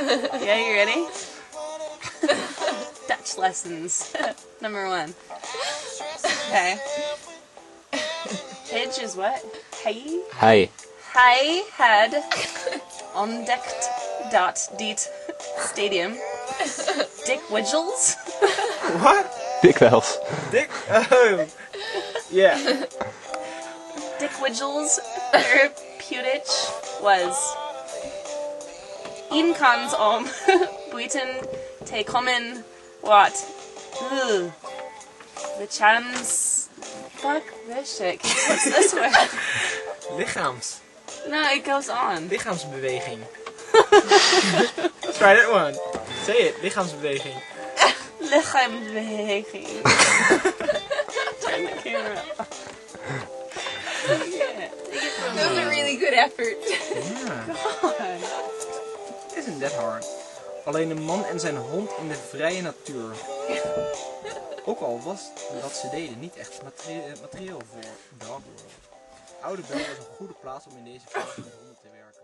Yeah, you ready? Dutch lessons. Number 1. Okay. Pidge is what? Hij? Hij. Hij had ontdekt dat dit stadium dikwijls What? Dikwijls. Dick? Oh. Yeah. dikwijls therapeutic was inkans om buiten te komen wat the chance. Fuck this shit. What's this word? Lichaams. No, it goes on. Lichaamsbeweging. Try that one. Say it. Lichaamsbeweging. Lichaamsbeweging. Turn the camera off. That was a really good effort. Isn't that hard? Alleen een man en zijn hond in de vrije natuur. Ook al was dat ze deden niet echt materieel voor Dogworld. Oude Bel was een goede plaats om in deze film met honden te werken.